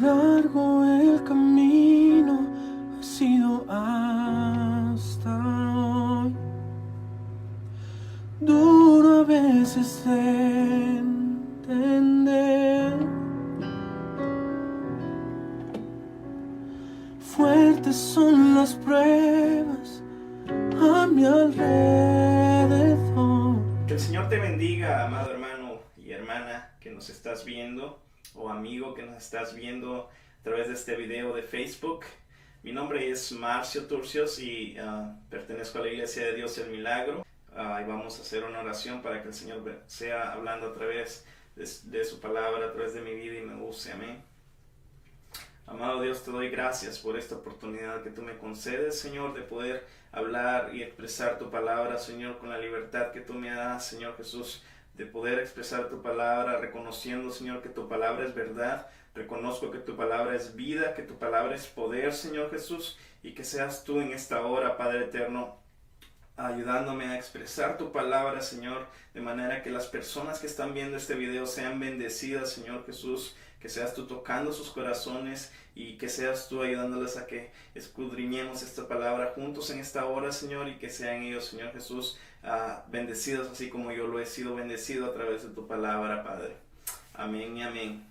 Largo el camino ha sido hasta hoy, duro a veces de entender, fuertes son las pruebas a mi alrededor. Que el Señor te bendiga, amado hermano y hermana que nos estás viendo, o amigo que nos estás viendo a través de este video de Facebook. Mi nombre es Marcio Turcios y pertenezco a la Iglesia de Dios el Milagro. Y vamos a hacer una oración para que el Señor sea hablando a través de su palabra, a través de mi vida y me use. Amén. Amado Dios, te doy gracias por esta oportunidad que tú me concedes, Señor, de poder hablar y expresar tu palabra, Señor, con la libertad que tú me das, Señor Jesús, de poder expresar tu palabra, reconociendo, Señor, que tu palabra es verdad. Reconozco que tu palabra es vida, que tu palabra es poder, Señor Jesús, y que seas tú en esta hora, Padre eterno, ayudándome a expresar tu palabra, Señor, de manera que las personas que están viendo este video sean bendecidas, Señor Jesús, que seas tú tocando sus corazones y que seas tú ayudándoles a que escudriñemos esta palabra juntos en esta hora, Señor, y que sean ellos, Señor Jesús, bendecidos así como yo lo he sido bendecido a través de tu palabra, Padre. Amén y amén.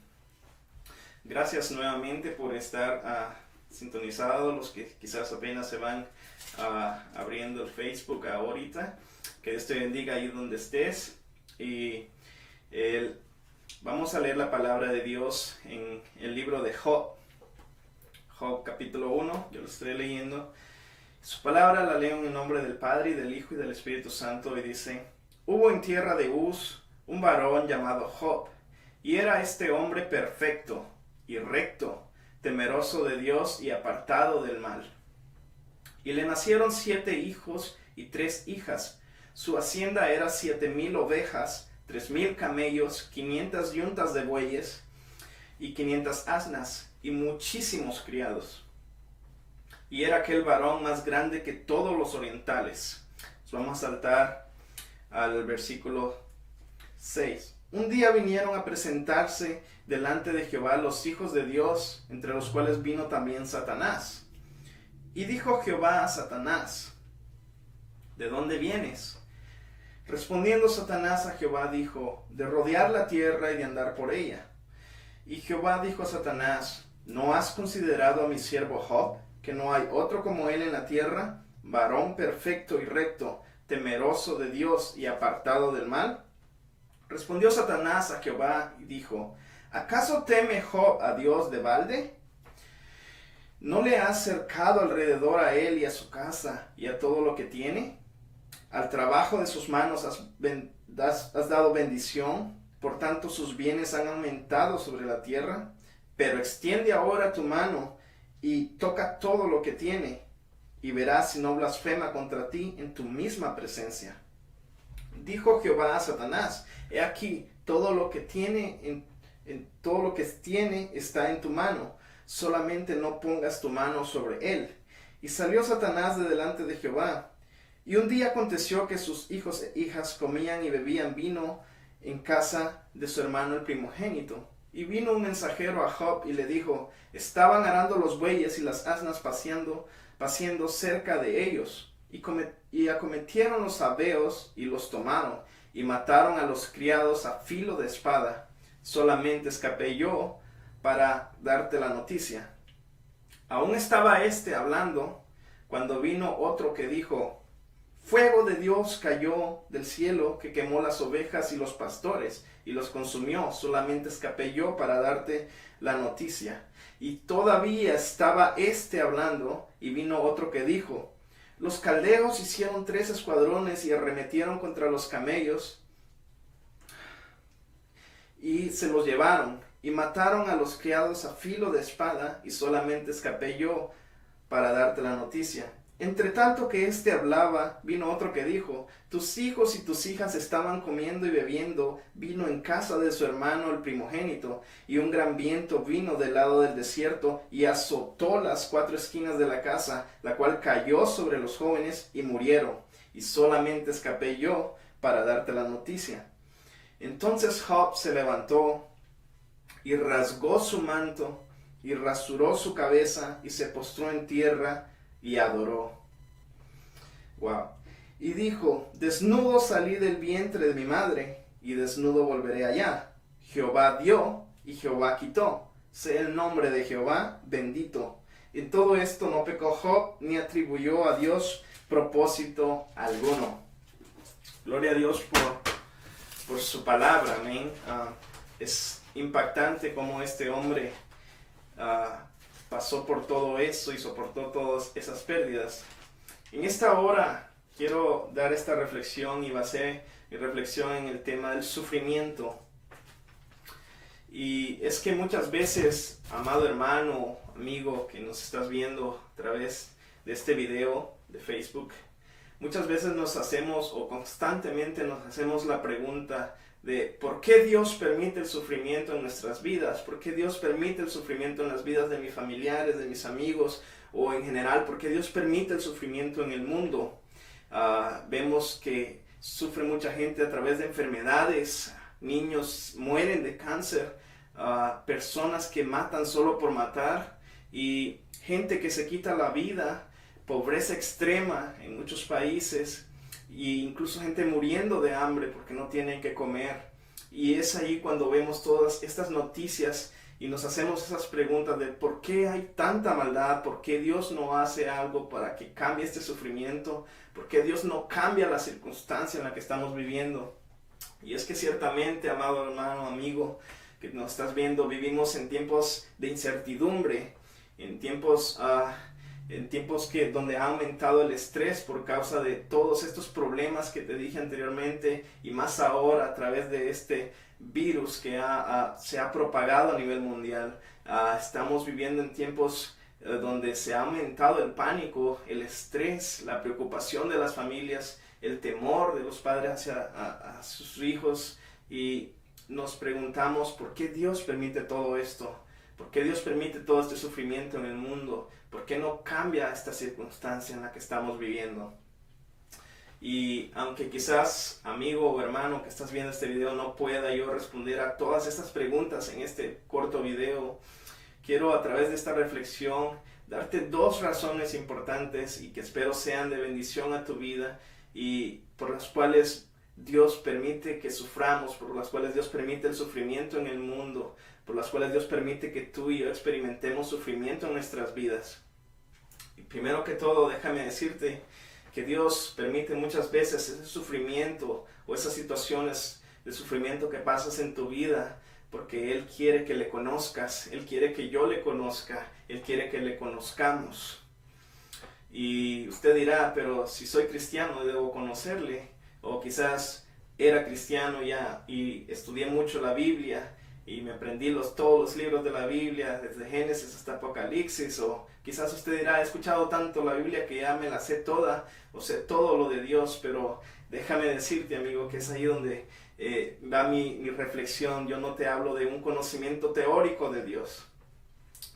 Gracias nuevamente por estar sintonizados, los que quizás apenas se van abriendo el Facebook ahorita. Que Dios te bendiga ahí donde estés. Y vamos a leer la palabra de Dios en el libro de Job. Job capítulo 1, yo lo estoy leyendo. Su palabra la leo en el nombre del Padre, y del Hijo, y del Espíritu Santo, y dice: Hubo en tierra de Uz un varón llamado Job, y era este hombre perfecto y recto, temeroso de Dios y apartado del mal. Y le nacieron 7 hijos y 3 hijas. Su hacienda era 7,000 ovejas, 3,000 camellos, 500 yuntas de bueyes y 500 asnas, y muchísimos criados. Y era aquel varón más grande que todos los orientales. Vamos a saltar al versículo 6. Un día vinieron a presentarse delante de Jehová los hijos de Dios, entre los cuales vino también Satanás. Y dijo Jehová a Satanás: ¿de dónde vienes? Respondiendo Satanás a Jehová dijo: de rodear la tierra y de andar por ella. Y Jehová dijo a Satanás: ¿no has considerado a mi siervo Job, que no hay otro como él en la tierra, varón perfecto y recto, temeroso de Dios y apartado del mal? Respondió Satanás a Jehová y dijo: ¿acaso teme Job a Dios de balde? ¿No le has cercado alrededor a él y a su casa y a todo lo que tiene? Al trabajo de sus manos has dado bendición, por tanto sus bienes han aumentado sobre la tierra. Pero extiende ahora tu mano y toca todo lo que tiene, y verás si no blasfema contra ti en tu misma presencia. Dijo Jehová a Satanás: he aquí, todo lo que tiene está en tu mano, solamente no pongas tu mano sobre él. Y salió Satanás de delante de Jehová. Y un día aconteció que sus hijos e hijas comían y bebían vino en casa de su hermano el primogénito. Y vino un mensajero a Job y le dijo: estaban arando los bueyes y las asnas paciendo cerca de ellos. Y acometieron los sabeos y los tomaron, y mataron a los criados a filo de espada. Solamente escapé yo para darte la noticia. Aún estaba hablando, cuando vino otro que dijo: fuego de Dios cayó del cielo, que quemó las ovejas y los pastores, y los consumió. Solamente escapé yo para darte la noticia. Y todavía estaba hablando, y vino otro que dijo: los caldeos hicieron 3 escuadrones y arremetieron contra los camellos, y se los llevaron, y mataron a los criados a filo de espada, y solamente escapé yo para darte la noticia. Entre tanto que hablaba, vino otro que dijo: tus hijos y tus hijas estaban comiendo y bebiendo vino en casa de su hermano el primogénito, y un gran viento vino del lado del desierto y azotó las 4 esquinas de la casa, la cual cayó sobre los jóvenes y murieron, y solamente escapé yo para darte la noticia. Entonces Job se levantó y rasgó su manto y rasuró su cabeza y se postró en tierra y adoró. Wow. Y dijo, desnudo salí del vientre de mi madre, y desnudo volveré allá. Jehová dio, y Jehová quitó. Sea el nombre de Jehová bendito. En todo esto no pecó Job, ni atribuyó a Dios propósito alguno. Gloria a Dios por su palabra, amén. Es impactante cómo este hombre pasó por todo eso y soportó todas esas pérdidas. En esta hora quiero dar esta reflexión y basé mi reflexión en el tema del sufrimiento. Y es que muchas veces, amado hermano, amigo que nos estás viendo a través de este video de Facebook, muchas veces nos hacemos o constantemente nos hacemos la pregunta de ¿por qué Dios permite el sufrimiento en nuestras vidas? ¿Por qué Dios permite el sufrimiento en las vidas de mis familiares, de mis amigos o en general? ¿Por qué Dios permite el sufrimiento en el mundo? Vemos que sufre mucha gente a través de enfermedades, niños mueren de cáncer, personas que matan solo por matar y gente que se quita la vida, pobreza extrema en muchos países e incluso gente muriendo de hambre porque no tienen que comer. Y es ahí cuando vemos todas estas noticias y nos hacemos esas preguntas de ¿por qué hay tanta maldad? ¿Por qué Dios no hace algo para que cambie este sufrimiento? ¿Por qué Dios no cambia la circunstancia en la que estamos viviendo? Y es que ciertamente, amado hermano, amigo, que nos estás viendo, vivimos en tiempos de incertidumbre, en tiempos donde ha aumentado el estrés por causa de todos estos problemas que te dije anteriormente y más ahora a través de este virus que se ha propagado a nivel mundial. Estamos viviendo en tiempos donde se ha aumentado el pánico, el estrés, la preocupación de las familias, el temor de los padres hacia sus hijos, y nos preguntamos ¿por qué Dios permite todo esto? ¿Por qué Dios permite todo este sufrimiento en el mundo? ¿Por qué no cambia esta circunstancia en la que estamos viviendo? Y aunque quizás, amigo o hermano que estás viendo este video, no pueda yo responder a todas estas preguntas en este corto video, quiero a través de esta reflexión darte dos razones importantes y que espero sean de bendición a tu vida y por las cuales Dios permite que suframos, por las cuales Dios permite el sufrimiento en el mundo, por las cuales Dios permite que tú y yo experimentemos sufrimiento en nuestras vidas. Y primero que todo, déjame decirte que Dios permite muchas veces ese sufrimiento o esas situaciones de sufrimiento que pasas en tu vida porque Él quiere que le conozcas, Él quiere que yo le conozca, Él quiere que le conozcamos. Y usted dirá, pero si soy cristiano debo conocerle, o quizás era cristiano ya y estudié mucho la Biblia y me aprendí todos los libros de la Biblia, desde Génesis hasta Apocalipsis, o quizás usted dirá, he escuchado tanto la Biblia que ya me la sé toda, o sé todo lo de Dios, pero déjame decirte, amigo, que es ahí donde va mi reflexión. Yo no te hablo de un conocimiento teórico de Dios,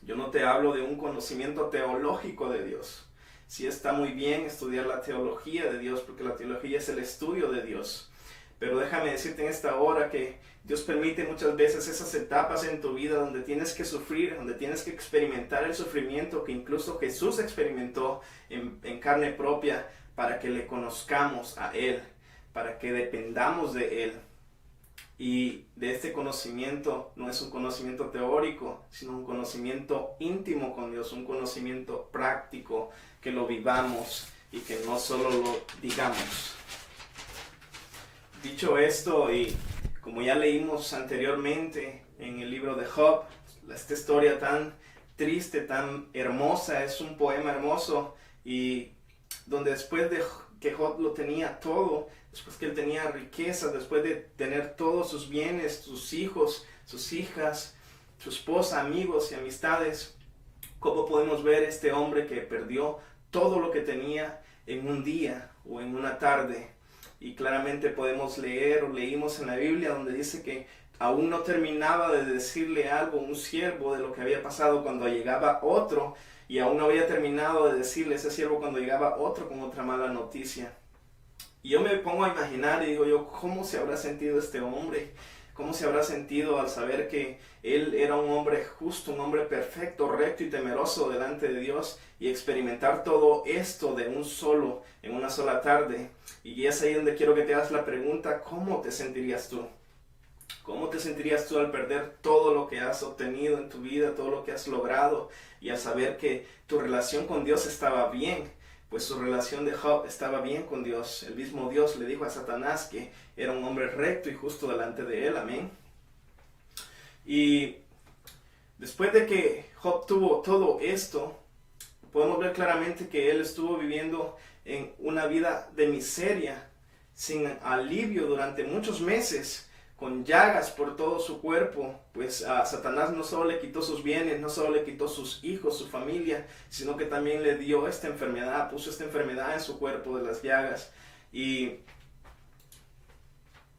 yo no te hablo de un conocimiento teológico de Dios. Sí está muy bien estudiar la teología de Dios, porque la teología es el estudio de Dios, pero déjame decirte en esta hora que Dios permite muchas veces esas etapas en tu vida donde tienes que sufrir, donde tienes que experimentar el sufrimiento que incluso Jesús experimentó en carne propia, para que le conozcamos a Él, para que dependamos de Él. Y de este conocimiento no es un conocimiento teórico, sino un conocimiento íntimo con Dios, un conocimiento práctico, que lo vivamos y que no solo lo digamos. Dicho esto, y como ya leímos anteriormente en el libro de Job, esta historia tan triste, tan hermosa, es un poema hermoso, y donde después de que Job lo tenía todo, después que él tenía riquezas, después de tener todos sus bienes, sus hijos, sus hijas, su esposa, amigos y amistades, ¿cómo podemos ver este hombre que perdió todo lo que tenía en un día o en una tarde? Y claramente podemos leer o leímos en la Biblia donde dice que aún no terminaba de decirle algo un siervo de lo que había pasado cuando llegaba otro, y aún no había terminado de decirle ese siervo cuando llegaba otro con otra mala noticia. Y yo me pongo a imaginar y digo yo, ¿cómo se habrá sentido este hombre? ¿Cómo se habrá sentido al saber que él era un hombre justo, un hombre perfecto, recto y temeroso delante de Dios, y experimentar todo esto en una sola tarde? Y es ahí donde quiero que te hagas la pregunta: ¿cómo te sentirías tú? ¿Cómo te sentirías tú al perder todo lo que has obtenido en tu vida, todo lo que has logrado, y al saber que tu relación con Dios estaba bien? Pues su relación de Job estaba bien con Dios. El mismo Dios le dijo a Satanás que era un hombre recto y justo delante de él. Amén. Y después de que Job tuvo todo esto, podemos ver claramente que él estuvo viviendo en una vida de miseria, sin alivio durante muchos meses, con llagas por todo su cuerpo. Pues a Satanás no solo le quitó sus bienes, no solo le quitó sus hijos, su familia, sino que también le dio esta enfermedad, puso esta enfermedad en su cuerpo de las llagas. Y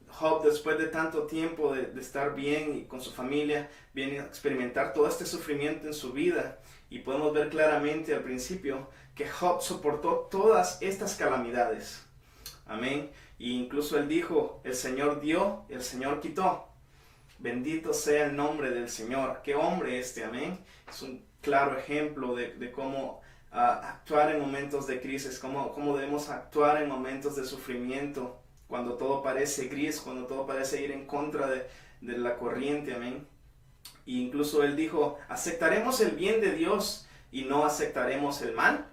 Job, después de tanto tiempo de estar bien y con su familia, viene a experimentar todo este sufrimiento en su vida. Y podemos ver claramente al principio que Job soportó todas estas calamidades. Amén. E incluso él dijo: el Señor dio, el Señor quitó. Bendito sea el nombre del Señor. ¿Qué hombre este? Amén. Es un claro ejemplo de cómo actuar en momentos de crisis, cómo debemos actuar en momentos de sufrimiento, cuando todo parece gris, cuando todo parece ir en contra de la corriente. Amén. E incluso él dijo: ¿aceptaremos el bien de Dios y no aceptaremos el mal?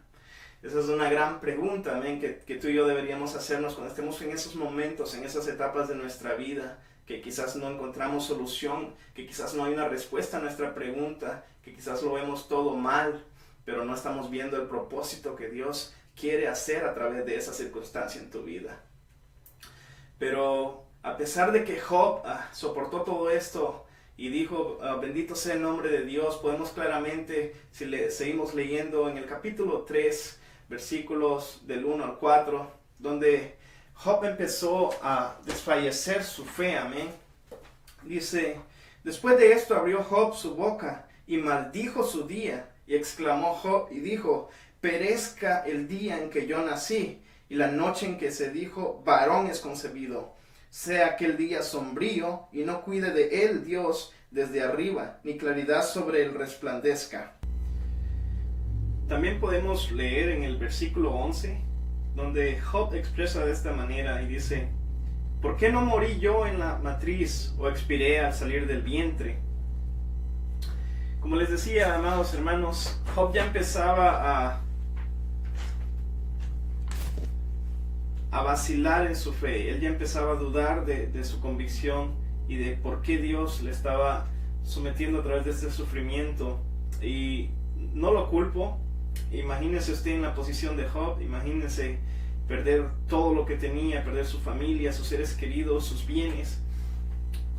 Esa es una gran pregunta, amén, que tú y yo deberíamos hacernos cuando estemos en esos momentos, en esas etapas de nuestra vida, que quizás no encontramos solución, que quizás no hay una respuesta a nuestra pregunta, que quizás lo vemos todo mal, pero no estamos viendo el propósito que Dios quiere hacer a través de esa circunstancia en tu vida. Pero a pesar de que Job soportó todo esto y dijo: bendito sea el nombre de Dios, podemos claramente, si seguimos leyendo en el capítulo 3, versículos del 1 al 4, donde Job empezó a desfallecer su fe. Amén. Dice: después de esto abrió Job su boca y maldijo su día, y exclamó Job y dijo: perezca el día en que yo nací, y la noche en que se dijo: varón es concebido. Sea aquel día sombrío, y no cuide de él Dios desde arriba, ni claridad sobre él resplandezca. También podemos leer en el versículo 11, donde Job expresa de esta manera y dice: ¿por qué no morí yo en la matriz, o expiré al salir del vientre? Como les decía, amados hermanos, Job ya empezaba a vacilar en su fe. Él ya empezaba a dudar de su convicción y de por qué Dios le estaba sometiendo a través de este sufrimiento. Y no lo culpo. Imagínese usted en la posición de Job. Imagínese perder todo lo que tenía, perder su familia, sus seres queridos, sus bienes,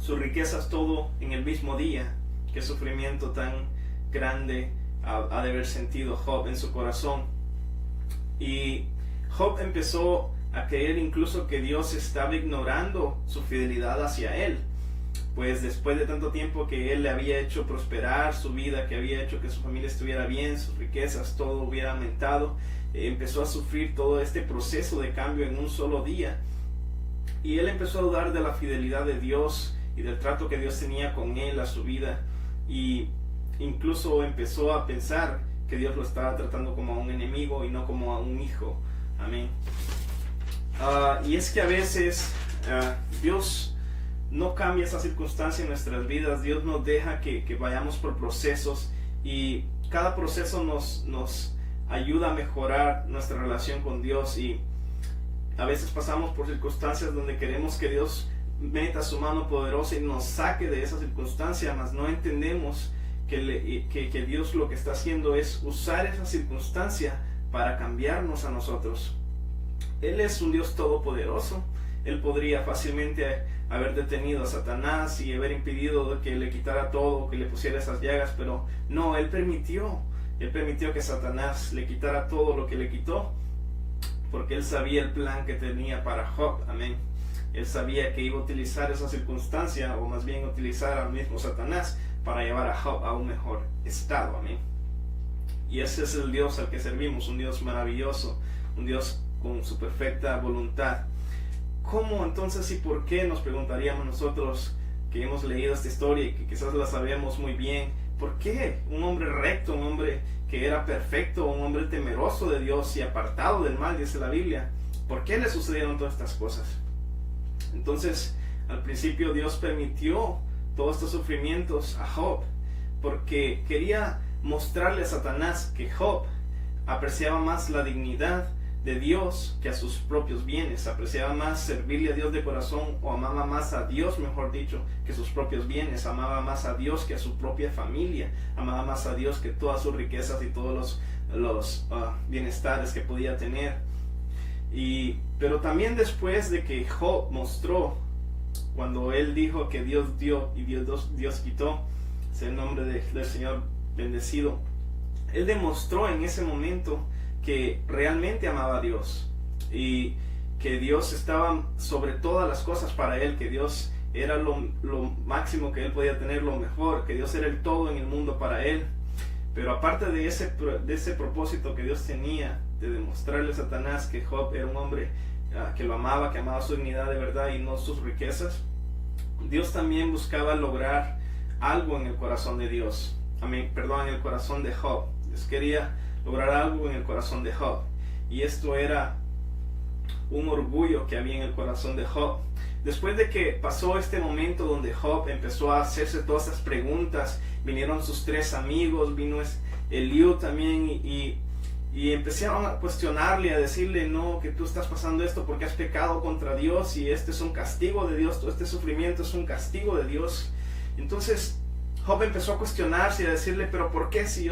sus riquezas, todo en el mismo día. Qué sufrimiento tan grande ha de haber sentido Job en su corazón. Y Job empezó a creer incluso que Dios estaba ignorando su fidelidad hacia él. Pues después de tanto tiempo que él le había hecho prosperar su vida, que había hecho que su familia estuviera bien, sus riquezas, todo hubiera aumentado, empezó a sufrir todo este proceso de cambio en un solo día. Y él empezó a dudar de la fidelidad de Dios y del trato que Dios tenía con él, a su vida. Y incluso empezó a pensar que Dios lo estaba tratando como a un enemigo y no como a un hijo. Amén. Y es que a veces Dios no cambia esa circunstancia en nuestras vidas. Dios nos deja que vayamos por procesos, y cada proceso nos ayuda a mejorar nuestra relación con Dios. Y a veces pasamos por circunstancias donde queremos que Dios meta su mano poderosa y nos saque de esa circunstancia, mas no entendemos que Dios lo que está haciendo es usar esa circunstancia para cambiarnos a nosotros. Él es un Dios todopoderoso. Él podría fácilmente haber detenido a Satanás y haber impedido que le quitara todo, que le pusiera esas llagas, pero no, Él permitió que Satanás le quitara todo lo que le quitó, porque Él sabía el plan que tenía para Job. Amén. Él sabía que iba a utilizar esa circunstancia, o más bien utilizar al mismo Satanás, para llevar a Job a un mejor estado. Amén. Y ese es el Dios al que servimos, un Dios maravilloso, un Dios con su perfecta voluntad. ¿Cómo entonces y por qué, nos preguntaríamos nosotros, que hemos leído esta historia y que quizás la sabemos muy bien, ¿por qué un hombre recto, un hombre que era perfecto, un hombre temeroso de Dios y apartado del mal, dice la Biblia, por qué le sucedieron todas estas cosas? Entonces, al principio Dios permitió todos estos sufrimientos a Job porque quería mostrarle a Satanás que Job apreciaba más la dignidad de Dios que a sus propios bienes, apreciaba más servirle a Dios de corazón, o amaba más a Dios, mejor dicho, que sus propios bienes, amaba más a Dios que a su propia familia, amaba más a Dios que todas sus riquezas y todos los bienestares que podía tener. Pero también después de que Job mostró, cuando él dijo que Dios dio y Dios quitó, sea el nombre del Señor bendecido, él demostró en ese momento que realmente amaba a Dios y que Dios estaba sobre todas las cosas para él, que Dios era lo máximo que él podía tener, lo mejor, que Dios era el todo en el mundo para él. Pero aparte de ese propósito que Dios tenía de demostrarle a Satanás que Job era un hombre que lo amaba, que amaba su dignidad de verdad y no sus riquezas, Dios también buscaba lograr algo en el corazón de Dios, en el corazón de Job. Dios quería lograr algo en el corazón de Job, y esto era un orgullo que había en el corazón de Job. Después de que pasó este momento donde Job empezó a hacerse todas esas preguntas, vinieron sus 3 amigos, vino Eliú también, y empezaron a cuestionarle, a decirle: no, que tú estás pasando esto porque has pecado contra Dios, y este es un castigo de Dios, todo este sufrimiento es un castigo de Dios. Entonces Job empezó a cuestionarse y a decirle: pero ¿por qué si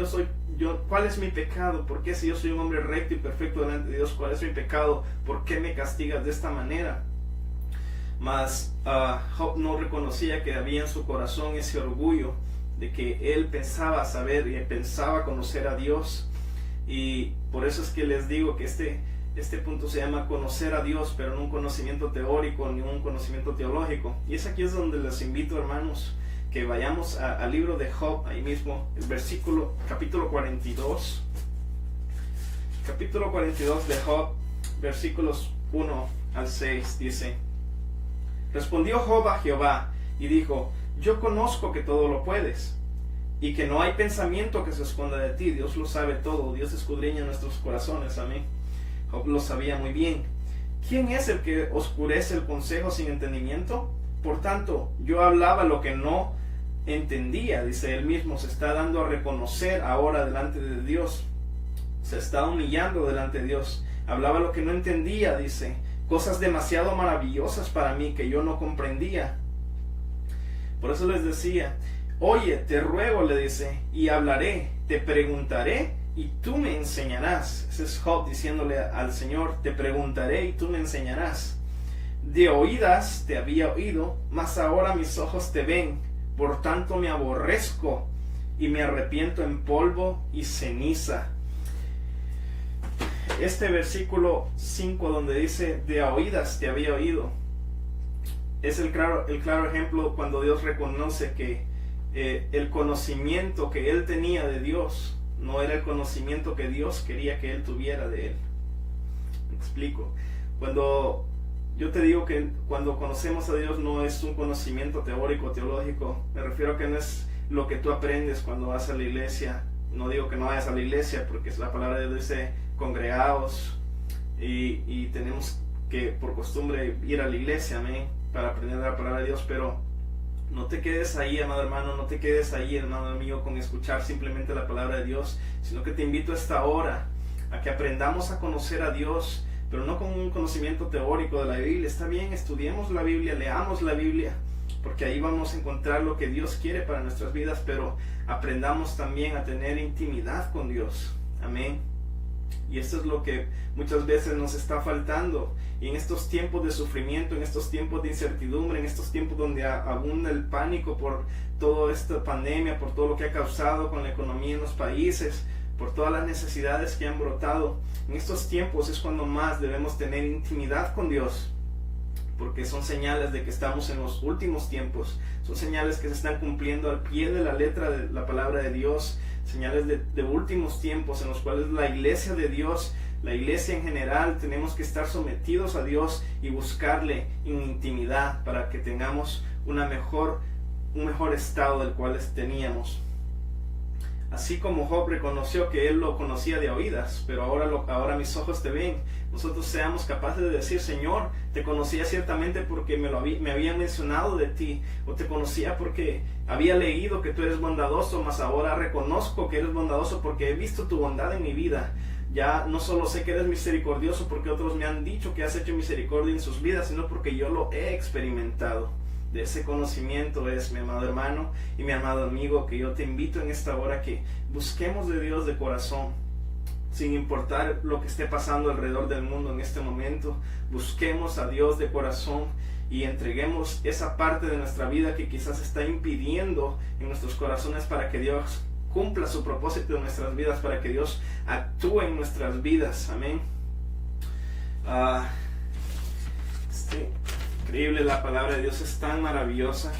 cuál es mi pecado? ¿Por qué si yo soy un hombre recto y perfecto delante de Dios? ¿Cuál es mi pecado? ¿Por qué me castigas de esta manera? Mas Job no reconocía que había en su corazón ese orgullo de que él pensaba saber y pensaba conocer a Dios. Y por eso es que les digo que este punto se llama conocer a Dios, pero no un conocimiento teórico ni un conocimiento teológico. Y aquí es donde les invito, hermanos, que vayamos al libro de Job, ahí mismo, el capítulo 42. Capítulo 42 de Job, versículos 1 al 6, dice: respondió Job a Jehová y dijo: yo conozco que todo lo puedes, y que no hay pensamiento que se esconda de ti. Dios lo sabe todo, Dios escudriña nuestros corazones. Amén. Job lo sabía muy bien. ¿Quién es el que oscurece el consejo sin entendimiento? Por tanto, yo hablaba lo que no entendía, dice él mismo. Se está dando a reconocer ahora delante de Dios, se está humillando delante de Dios. Hablaba lo que no entendía, dice, cosas demasiado maravillosas para mí que yo no comprendía. Por eso les decía: oye, te ruego, le dice, y hablaré, te preguntaré y tú me enseñarás. Ese es Job diciéndole al Señor: te preguntaré y tú me enseñarás. De oídas te había oído, mas ahora mis ojos te ven. Por tanto me aborrezco y me arrepiento en polvo y ceniza. Este versículo 5 donde dice de oídas te había oído, es el claro ejemplo cuando Dios reconoce que el conocimiento que él tenía de Dios no era el conocimiento que Dios quería que él tuviera de él. Me explico. Cuando yo te digo que cuando conocemos a Dios no es un conocimiento teórico, teológico, me refiero a que no es lo que tú aprendes cuando vas a la iglesia. No digo que no vayas a la iglesia, porque la palabra de Dios dice congregaos, y tenemos que por costumbre ir a la iglesia, amén, para aprender la palabra de Dios. Pero no te quedes ahí, amado hermano, no te quedes ahí, hermano amigo, con escuchar simplemente la palabra de Dios, sino que te invito a esta hora a que aprendamos a conocer a Dios, pero no con un conocimiento teórico de la Biblia. Está bien, estudiemos la Biblia, leamos la Biblia, porque ahí vamos a encontrar lo que Dios quiere para nuestras vidas, pero aprendamos también a tener intimidad con Dios. Amén. Y esto es lo que muchas veces nos está faltando. Y en estos tiempos de sufrimiento, en estos tiempos de incertidumbre, en estos tiempos donde abunda el pánico por toda esta pandemia, por todo lo que ha causado con la economía en los países, por todas las necesidades que han brotado, en estos tiempos es cuando más debemos tener intimidad con Dios, porque son señales de que estamos en los últimos tiempos, son señales que se están cumpliendo al pie de la letra de la palabra de Dios, señales de últimos tiempos en los cuales la iglesia de Dios, la iglesia en general, tenemos que estar sometidos a Dios y buscarle en intimidad para que tengamos una mejor un mejor estado del cual teníamos. Así como Job reconoció que él lo conocía de oídas, pero ahora mis ojos te ven. Nosotros seamos capaces de decir: Señor, te conocía ciertamente porque me había mencionado de ti, o te conocía porque había leído que tú eres bondadoso, mas ahora reconozco que eres bondadoso porque he visto tu bondad en mi vida. Ya no solo sé que eres misericordioso porque otros me han dicho que has hecho misericordia en sus vidas, sino porque yo lo he experimentado. De ese conocimiento es, mi amado hermano y mi amado amigo, que yo te invito en esta hora que busquemos de Dios de corazón, sin importar lo que esté pasando alrededor del mundo en este momento. Busquemos a Dios de corazón y entreguemos esa parte de nuestra vida que quizás está impidiendo en nuestros corazones para que Dios cumpla su propósito en nuestras vidas, para que Dios actúe en nuestras vidas. Amén. Increíble, la palabra de Dios es tan maravillosa.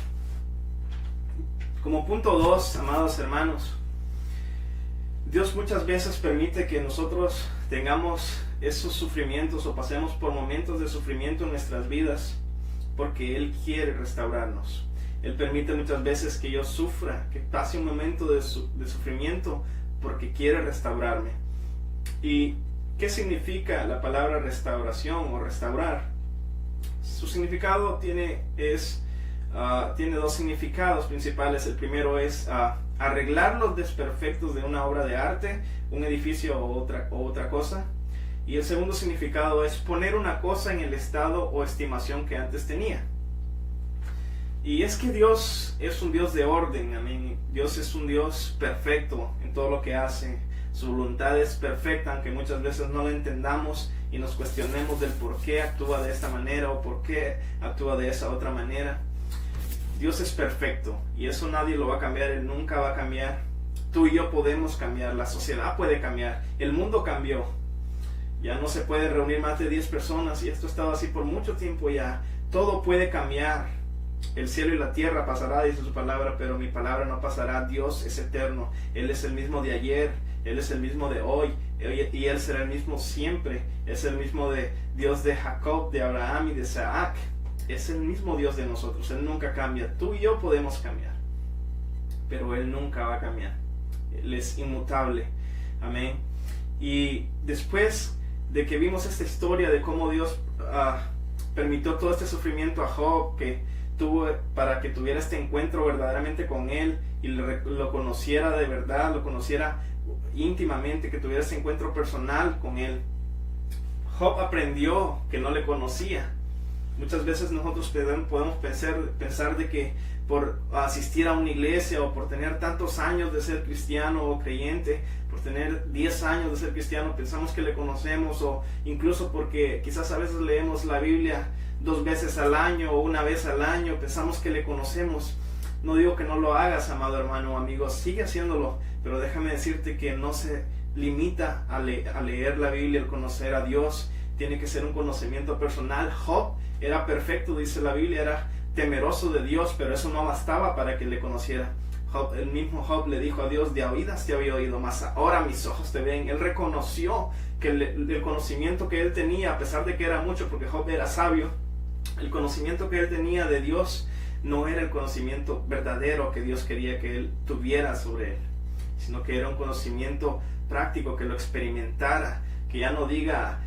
Como punto 2, amados hermanos, Dios muchas veces permite que nosotros tengamos esos sufrimientos o pasemos por momentos de sufrimiento en nuestras vidas porque Él quiere restaurarnos. Él permite muchas veces que yo sufra, que pase un momento de sufrimiento porque quiere restaurarme. ¿Y qué significa la palabra restauración o restaurar? Su significado tiene dos significados principales. El primero es arreglar los desperfectos de una obra de arte, un edificio o otra cosa. Y el segundo significado es poner una cosa en el estado o estimación que antes tenía. Y es que Dios es un Dios de orden, amén. Dios es un Dios perfecto en todo lo que hace. Su voluntad es perfecta, aunque muchas veces no la entendamos y nos cuestionemos del por qué actúa de esta manera o por qué actúa de esa otra manera. Dios es perfecto y eso nadie lo va a cambiar, Él nunca va a cambiar. Tú y yo podemos cambiar, la sociedad puede cambiar, el mundo cambió. Ya no se puede reunir más de 10 personas y esto ha estado así por mucho tiempo ya. Todo puede cambiar. El cielo y la tierra pasará, dice su palabra, pero mi palabra no pasará. Dios es eterno, Él es el mismo de ayer, Él es el mismo de hoy, y Él será el mismo siempre. Es el mismo Dios de Jacob, de Abraham y de Isaac. Es el mismo Dios de nosotros, Él nunca cambia. Tú y yo podemos cambiar, pero Él nunca va a cambiar. Él es inmutable, amén. Y después de que vimos esta historia de cómo Dios permitió todo este sufrimiento a Job, que tuvo para que tuviera este encuentro verdaderamente con Él y lo conociera de verdad, lo conociera íntimamente, que tuviera ese encuentro personal con Él. Job aprendió que no le conocía. Muchas veces nosotros podemos pensar de que por asistir a una iglesia o por tener tantos años de ser cristiano o creyente, por tener 10 años de ser cristiano, pensamos que le conocemos, o incluso porque quizás a veces leemos la Biblia 2 veces al año o 1 vez al año, pensamos que le conocemos. No digo que no lo hagas, amado hermano o amigo, sigue haciéndolo, pero déjame decirte que no se limita a leer la Biblia, el conocer a Dios. Tiene que ser un conocimiento personal. Job era perfecto, dice la Biblia, era temeroso de Dios, pero eso no bastaba para que le conociera. El mismo Job le dijo a Dios: de oídas te había oído, mas ahora mis ojos te ven. Él reconoció que el conocimiento que él tenía, a pesar de que era mucho, porque Job era sabio, el conocimiento que él tenía de Dios no era el conocimiento verdadero que Dios quería que él tuviera sobre él, sino que era un conocimiento práctico, que lo experimentara, que ya no diga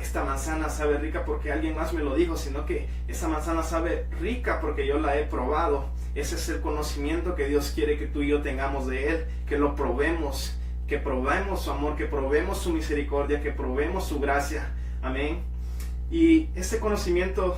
esta manzana sabe rica porque alguien más me lo dijo, sino que esa manzana sabe rica porque yo la he probado. Ese es el conocimiento que Dios quiere que tú y yo tengamos de Él, que lo probemos, que probemos su amor, que probemos su misericordia, que probemos su gracia. Amén. Y ese conocimiento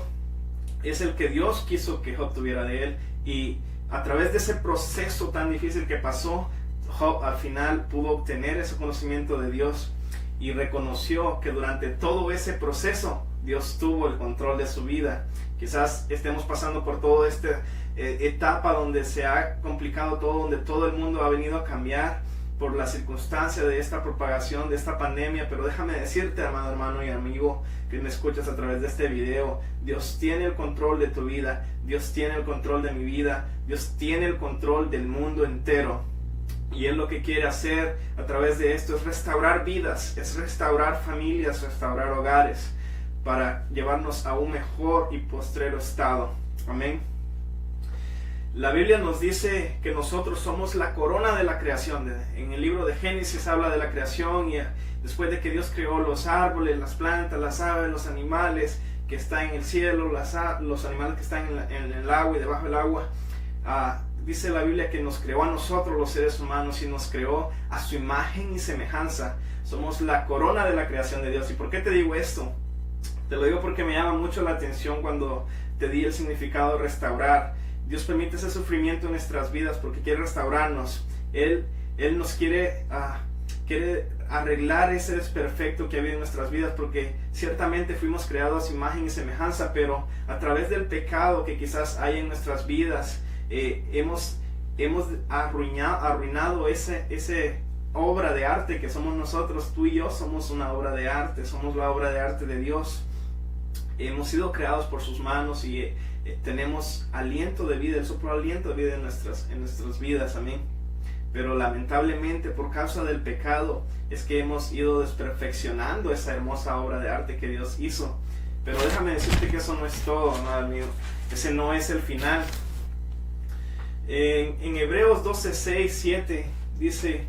es el que Dios quiso que Job tuviera de Él, y a través de ese proceso tan difícil que pasó, Job al final pudo obtener ese conocimiento de Dios y reconoció que durante todo ese proceso Dios tuvo el control de su vida. Quizás estemos pasando por toda esta etapa donde se ha complicado todo, donde todo el mundo ha venido a cambiar por la circunstancia de esta propagación, de esta pandemia, pero déjame decirte, amado hermano y amigo que me escuchas a través de este video, Dios tiene el control de tu vida, Dios tiene el control de mi vida, Dios tiene el control del mundo entero. Y Él lo que quiere hacer a través de esto es restaurar vidas, es restaurar familias, restaurar hogares, para llevarnos a un mejor y postrero estado. Amén. La Biblia nos dice que nosotros somos la corona de la creación. En el libro de Génesis habla de la creación y después de que Dios creó los árboles, las plantas, las aves, los animales que están en el cielo, los animales que están en el agua y debajo del agua, dice la Biblia que nos creó a nosotros los seres humanos y nos creó a su imagen y semejanza. Somos la corona de la creación de Dios. ¿Y por qué te digo esto? Te lo digo porque me llama mucho la atención cuando te di el significado de restaurar. Dios permite ese sufrimiento en nuestras vidas porque quiere restaurarnos. Él nos quiere arreglar ese desperfecto que había en nuestras vidas, porque ciertamente fuimos creados a su imagen y semejanza, pero a través del pecado que quizás hay en nuestras vidas, hemos arruinado ese obra de arte que somos nosotros. Tú y yo somos una obra de arte, somos la obra de arte de Dios. Hemos sido creados por sus manos y tenemos aliento de vida, el soplo aliento de vida en nuestras vidas, amén. Pero lamentablemente por causa del pecado es que hemos ido desperfeccionando esa hermosa obra de arte que Dios hizo. Pero déjame decirte que eso no es todo, amado mío. Ese no es el final. En Hebreos 12, 6, 7 dice: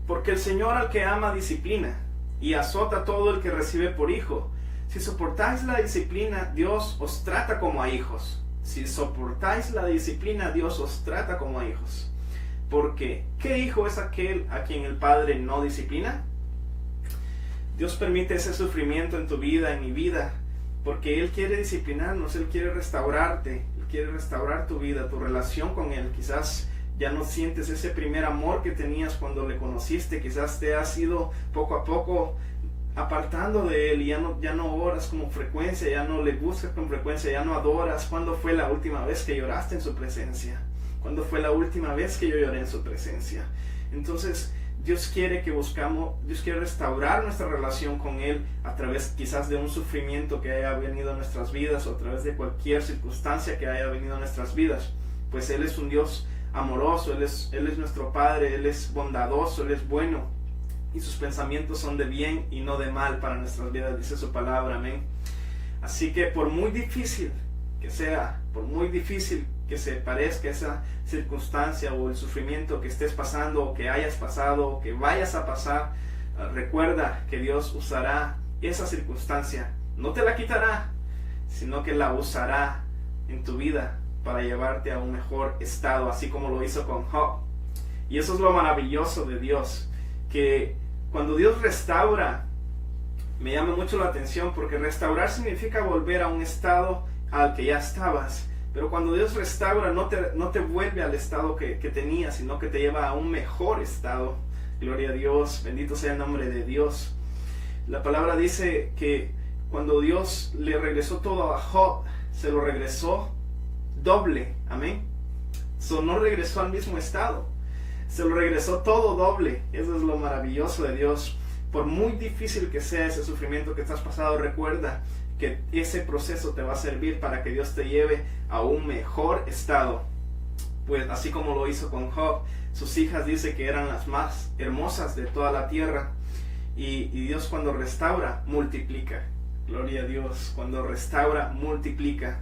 porque el Señor al que ama disciplina y azota a todo el que recibe por hijo. Si soportáis la disciplina, Dios os trata como a hijos. Si soportáis la disciplina, Dios os trata como a hijos. Porque, ¿qué hijo es aquel a quien el Padre no disciplina? Dios permite ese sufrimiento en tu vida, en mi vida, porque Él quiere disciplinarnos, Él quiere restaurarte, Él quiere restaurar tu vida, tu relación con Él. Quizás ya no sientes ese primer amor que tenías cuando le conociste, quizás te has ido poco a poco apartando de Él y ya no oras con frecuencia, ya no le buscas con frecuencia, ya no adoras. ¿Cuándo fue la última vez que lloraste en su presencia? ¿Cuándo fue la última vez que yo lloré en su presencia? Entonces Dios quiere restaurar nuestra relación con Él a través quizás de un sufrimiento que haya venido a nuestras vidas, o a través de cualquier circunstancia que haya venido a nuestras vidas. Pues Él es un Dios amoroso, Él es nuestro Padre, Él es bondadoso, Él es bueno, y sus pensamientos son de bien y no de mal para nuestras vidas, dice su palabra, amén. Así que por muy difícil que sea, por muy difícil que se parezca esa circunstancia o el sufrimiento que estés pasando, o que hayas pasado, o que vayas a pasar, recuerda que Dios usará esa circunstancia. No te la quitará, sino que la usará en tu vida para llevarte a un mejor estado, así como lo hizo con Job. Y eso es lo maravilloso de Dios, que cuando Dios restaura, me llama mucho la atención, porque restaurar significa volver a un estado al que ya estabas. Pero cuando Dios restaura, no te vuelve al estado que tenías, sino que te lleva a un mejor estado. Gloria a Dios, bendito sea el nombre de Dios. La palabra dice que cuando Dios le regresó todo a Job, se lo regresó doble, amén. No regresó al mismo estado, se lo regresó todo doble. Eso es lo maravilloso de Dios. Por muy difícil que sea ese sufrimiento que estás pasando, recuerda que ese proceso te va a servir para que Dios te lleve a un mejor estado. Pues así como lo hizo con Job, sus hijas dice que eran las más hermosas de toda la tierra. Y Dios, cuando restaura, multiplica. Gloria a Dios. Cuando restaura, multiplica.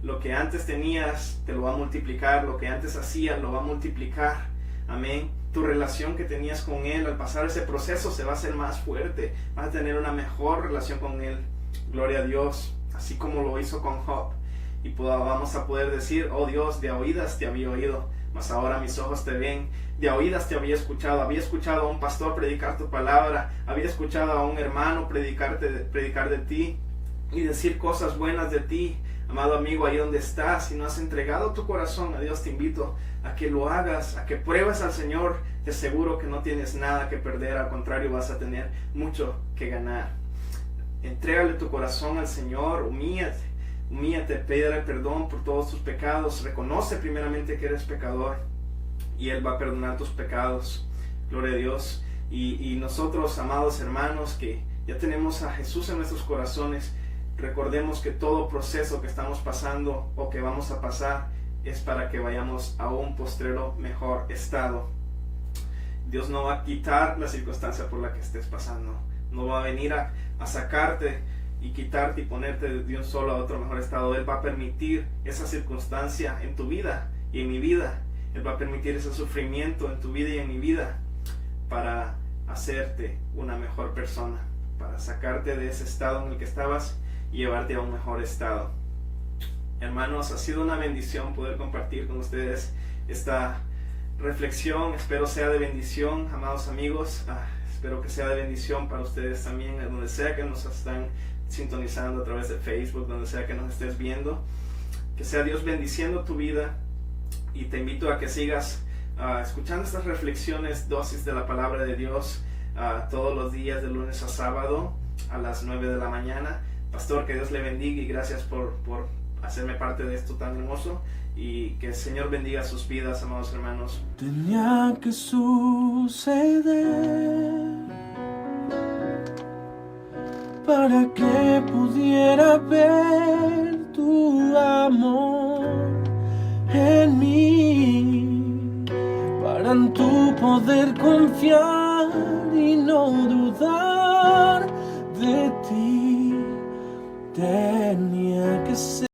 Lo que antes tenías te lo va a multiplicar, lo que antes hacías lo va a multiplicar. Amén. Tu relación que tenías con Él, al pasar ese proceso, se va a hacer más fuerte. Vas a tener una mejor relación con Él. Gloria a Dios. Así como lo hizo con Job. Y vamos a poder decir: oh Dios, de oídas te había oído, mas ahora mis ojos te ven. De oídas te había escuchado a un pastor predicar tu palabra, había escuchado a un hermano predicar de ti y decir cosas buenas de ti. Amado amigo, ahí donde estás, si no has entregado tu corazón a Dios, te invito a que lo hagas, a que pruebes al Señor. Te aseguro que no tienes nada que perder, al contrario, vas a tener mucho que ganar. Entrégale tu corazón al Señor, humíllate, pídele perdón por todos tus pecados, reconoce primeramente que eres pecador y Él va a perdonar tus pecados. Gloria a Dios. Y nosotros, amados hermanos, que ya tenemos a Jesús en nuestros corazones, recordemos que todo proceso que estamos pasando o que vamos a pasar es para que vayamos a un postrero mejor estado. Dios no va a quitar la circunstancia por la que estés pasando, no va a venir a sacarte y quitarte y ponerte de un solo a otro mejor estado. Él va a permitir esa circunstancia en tu vida y en mi vida. Él va a permitir ese sufrimiento en tu vida y en mi vida para hacerte una mejor persona, para sacarte de ese estado en el que estabas y llevarte a un mejor estado. Hermanos, ha sido una bendición poder compartir con ustedes esta reflexión. Espero sea de bendición, amados amigos. Espero que sea de bendición para ustedes también, donde sea que nos están sintonizando a través de Facebook, donde sea que nos estés viendo. Que sea Dios bendiciendo tu vida, y te invito a que sigas escuchando estas reflexiones, dosis de la palabra de Dios, todos los días de lunes a sábado a las 9 de la mañana. Pastor, que Dios le bendiga y gracias por hacerme parte de esto tan hermoso, y que el Señor bendiga sus vidas, amados hermanos. Tenía que suceder para que pudiera ver tu amor en mí, para en tu poder confiar y no dudar de ti. Tenía que ser